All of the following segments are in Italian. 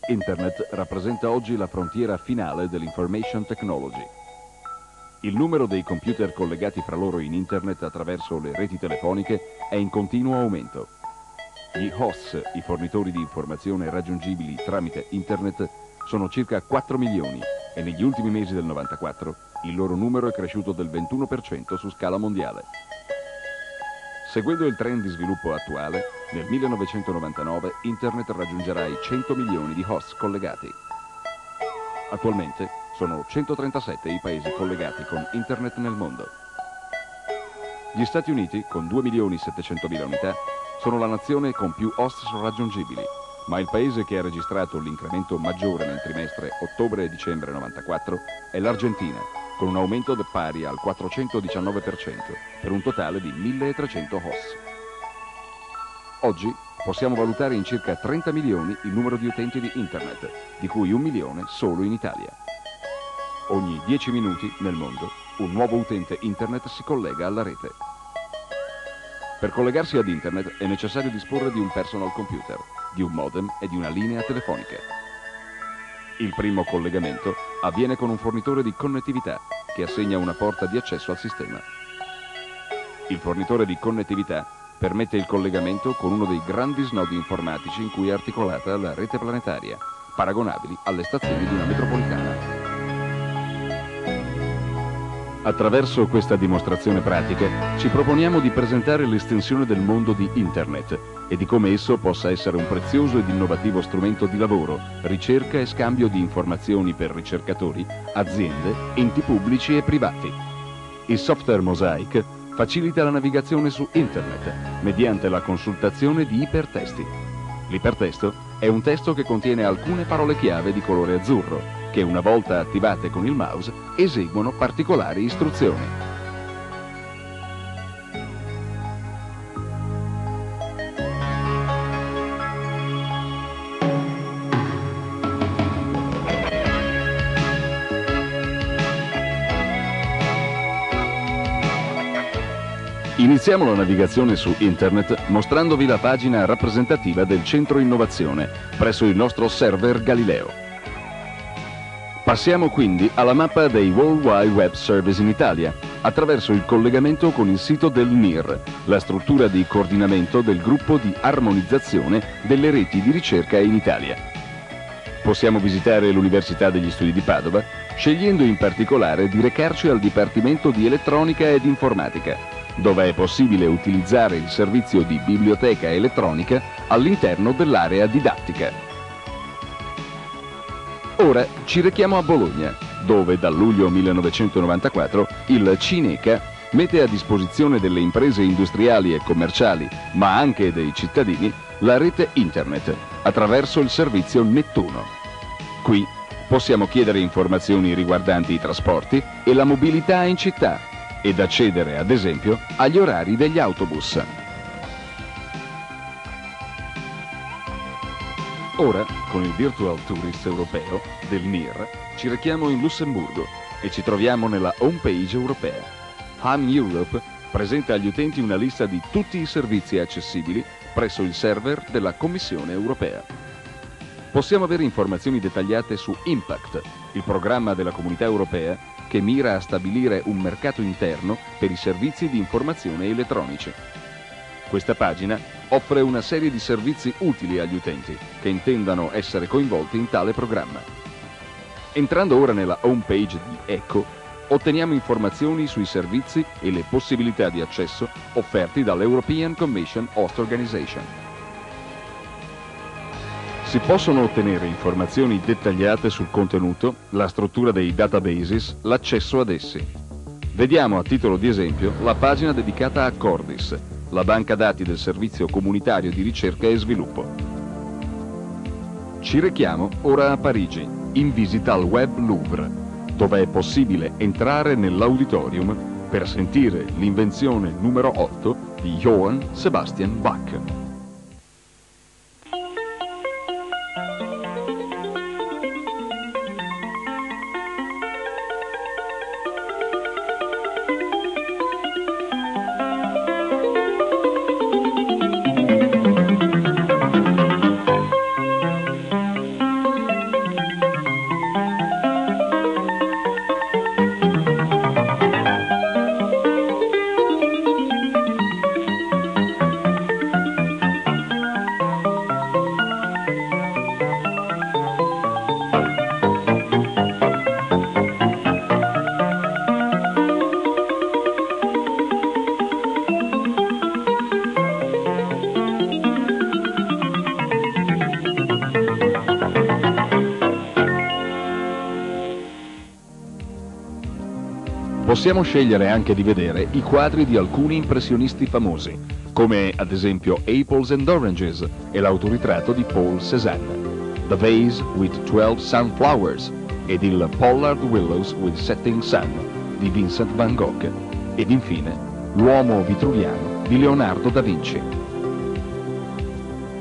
Internet rappresenta oggi la frontiera finale dell'information technology. Il numero dei computer collegati fra loro in Internet attraverso le reti telefoniche è in continuo aumento. Gli hosts, i fornitori di informazione raggiungibili tramite Internet, sono circa 4 milioni e negli ultimi mesi del 94 il loro numero è cresciuto del 21% su scala mondiale. Seguendo il trend di sviluppo attuale, nel 1999 Internet raggiungerà i 100 milioni di host collegati. Attualmente sono 137 i paesi collegati con Internet nel mondo. Gli Stati Uniti, con 2.700.000 unità, sono la nazione con più host raggiungibili, ma il paese che ha registrato l'incremento maggiore nel trimestre ottobre e dicembre 94 è l'Argentina, con un aumento pari al 419%, per un totale di 1.300 host. Oggi possiamo valutare in circa 30 milioni il numero di utenti di Internet, di cui 1 milione solo in Italia. Ogni 10 minuti nel mondo un nuovo utente Internet si collega alla rete. Per collegarsi ad Internet è necessario disporre di un personal computer, di un modem e di una linea telefonica. Il primo collegamento avviene con un fornitore di connettività che assegna una porta di accesso al sistema. Il fornitore di connettività permette il collegamento con uno dei grandi snodi informatici in cui è articolata la rete planetaria, paragonabili alle stazioni di una metropolitana. Attraverso questa dimostrazione pratica ci proponiamo di presentare l'estensione del mondo di Internet e di come esso possa essere un prezioso ed innovativo strumento di lavoro, ricerca e scambio di informazioni per ricercatori, aziende, enti pubblici e privati. Il software Mosaic facilita la navigazione su Internet mediante la consultazione di ipertesti. L'ipertesto è un testo che contiene alcune parole chiave di colore azzurro, che una volta attivate con il mouse eseguono particolari istruzioni. Iniziamo la navigazione su Internet mostrandovi la pagina rappresentativa del centro innovazione presso il nostro server Galileo. Passiamo quindi alla mappa dei World Wide Web Service in Italia, attraverso il collegamento con il sito del NIR, la struttura di coordinamento del gruppo di armonizzazione delle reti di ricerca in Italia. Possiamo visitare l'Università degli Studi di Padova, scegliendo in particolare di recarci al Dipartimento di Elettronica ed Informatica, dove è possibile utilizzare il servizio di biblioteca elettronica all'interno dell'area didattica. Ora ci rechiamo a Bologna, dove dal luglio 1994 il Cineca mette a disposizione delle imprese industriali e commerciali, ma anche dei cittadini, la rete Internet attraverso il servizio Nettuno. Qui possiamo chiedere informazioni riguardanti i trasporti e la mobilità in città ed accedere, ad esempio, agli orari degli autobus. Ora, con il Virtual Tourist europeo del NIR, ci rechiamo in Lussemburgo e ci troviamo nella home page europea. Ham Europe presenta agli utenti una lista di tutti i servizi accessibili presso il server della Commissione europea. Possiamo avere informazioni dettagliate su Impact, il programma della Comunità europea che mira a stabilire un mercato interno per i servizi di informazione elettronici. Questa pagina offre una serie di servizi utili agli utenti che intendano essere coinvolti in tale programma. Entrando ora nella home page di ECHO, otteniamo informazioni sui servizi e le possibilità di accesso offerti dall'European Commission Host Organization. Si possono ottenere informazioni dettagliate sul contenuto, la struttura dei databases, l'accesso ad essi. Vediamo a titolo di esempio la pagina dedicata a Cordis, la banca dati del Servizio Comunitario di Ricerca e Sviluppo. Ci rechiamo ora a Parigi, in visita al Web Louvre, dove è possibile entrare nell'auditorium per sentire l'invenzione numero 8 di Johann Sebastian Bach. Possiamo scegliere anche di vedere i quadri di alcuni impressionisti famosi, come ad esempio Apples and Oranges e l'autoritratto di Paul Cézanne, The Vase with 12 Sunflowers ed il Pollard Willows with Setting Sun di Vincent van Gogh ed infine L'uomo vitruviano di Leonardo da Vinci.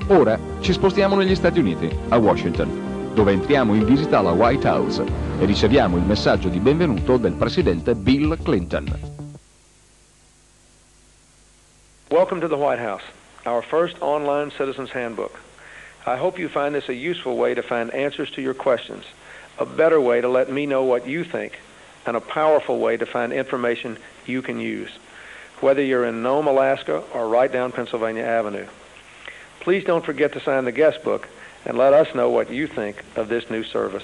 Ora ci spostiamo negli Stati Uniti, a Washington, dove entriamo in visita alla White House e riceviamo il messaggio di benvenuto del presidente Bill Clinton. Welcome to the White House, our first online citizens handbook. I hope you find this a useful way to find answers to your questions, a better way to let me know what you think, and a powerful way to find information you can use, whether you're in Nome, Alaska, or right down Pennsylvania Avenue. Please don't forget to sign the guest book and let us know what you think of this new service.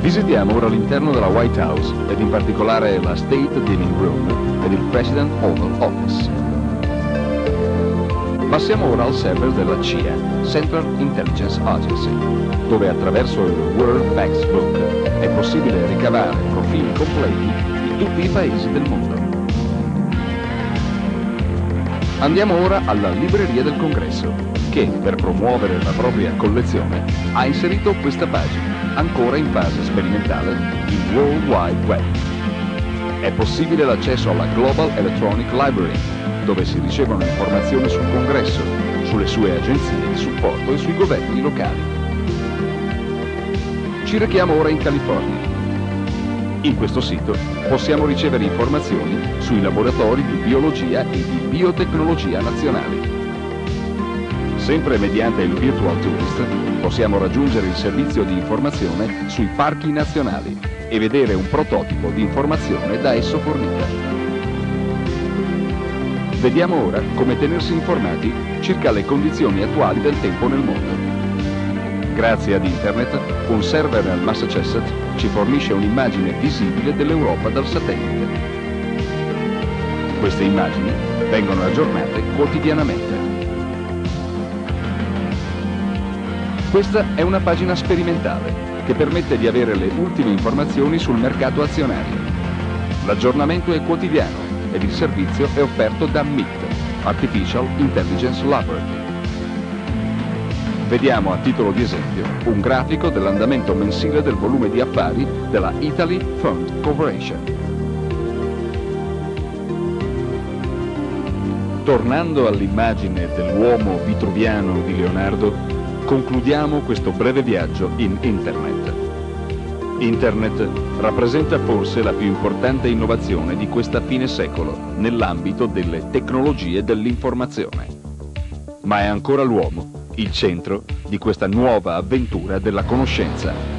Visitiamo ora l'interno della White House ed in particolare la State Dining Room ed il President Oval Office. Passiamo ora al server della CIA, Central Intelligence Agency, dove attraverso il World Facts Book è possibile ricavare profili completi di tutti i paesi del mondo. Andiamo ora alla Libreria del Congresso, che per promuovere la propria collezione ha inserito questa pagina, ancora in fase sperimentale, il World Wide Web. È possibile l'accesso alla Global Electronic Library, dove si ricevono informazioni sul Congresso, sulle sue agenzie di supporto e sui governi locali. Ci rechiamo ora in California. In questo sito possiamo ricevere informazioni sui laboratori di biologia e di biotecnologia nazionali. Sempre mediante il Virtual Tourist possiamo raggiungere il servizio di informazione sui parchi nazionali e vedere un prototipo di informazione da esso fornita. Vediamo ora come tenersi informati circa le condizioni attuali del tempo nel mondo. Grazie ad Internet, un server nel Massachusetts ci fornisce un'immagine visibile dell'Europa dal satellite. Queste immagini vengono aggiornate quotidianamente. Questa è una pagina sperimentale che permette di avere le ultime informazioni sul mercato azionario. L'aggiornamento è quotidiano ed il servizio è offerto da MIT, Artificial Intelligence Laboratory. Vediamo a titolo di esempio un grafico dell'andamento mensile del volume di affari della Italy Fund Corporation. Tornando all'immagine dell'uomo vitruviano di Leonardo, concludiamo questo breve viaggio in Internet. Internet rappresenta forse la più importante innovazione di questa fine secolo nell'ambito delle tecnologie dell'informazione. Ma è ancora l'uomo il centro di questa nuova avventura della conoscenza.